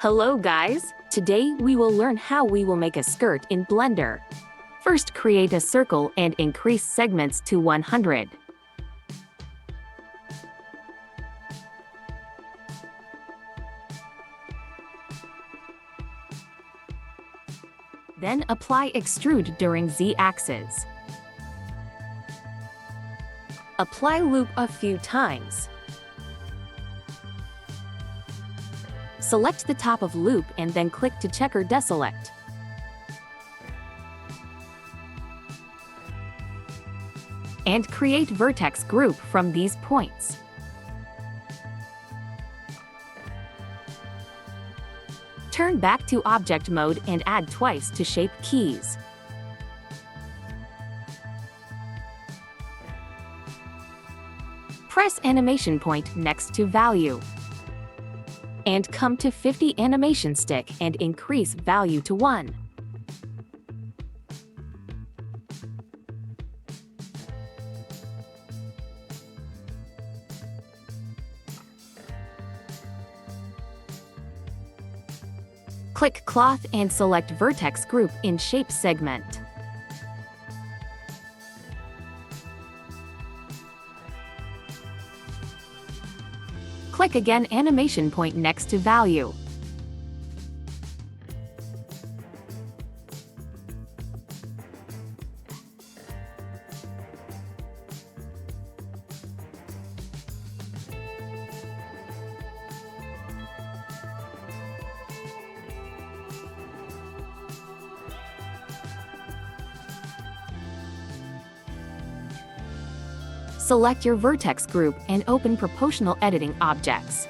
Hello guys! Today we will learn how we will make a skirt in Blender. First, create a circle and increase segments to 100. Then apply extrude during Z-axis. Apply loop a few times. Select the top of loop and then click to check or deselect. And create vertex group from these points. Turn back to object mode and add twice to shape keys. Press animation point next to value. And come to 50 animation stick and increase value to 1. Click cloth and select vertex group in shape segment. Click again animation point next to value. Select your vertex group and open proportional editing objects.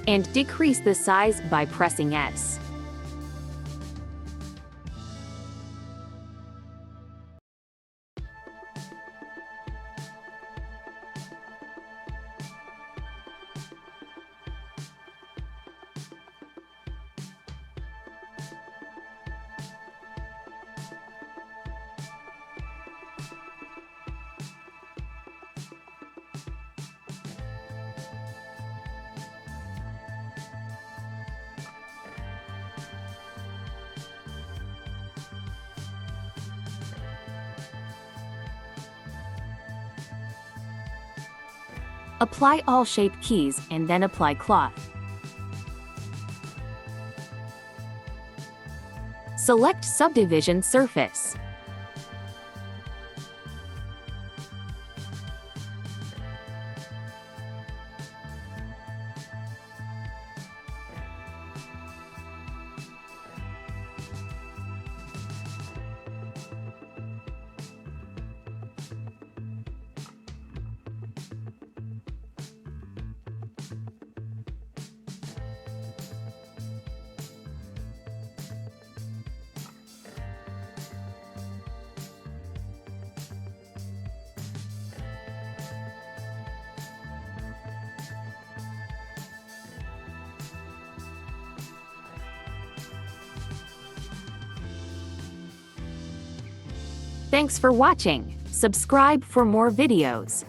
And decrease the size by pressing S. Apply all shape keys and then apply cloth. Select subdivision surface. Thanks for watching. Subscribe for more videos.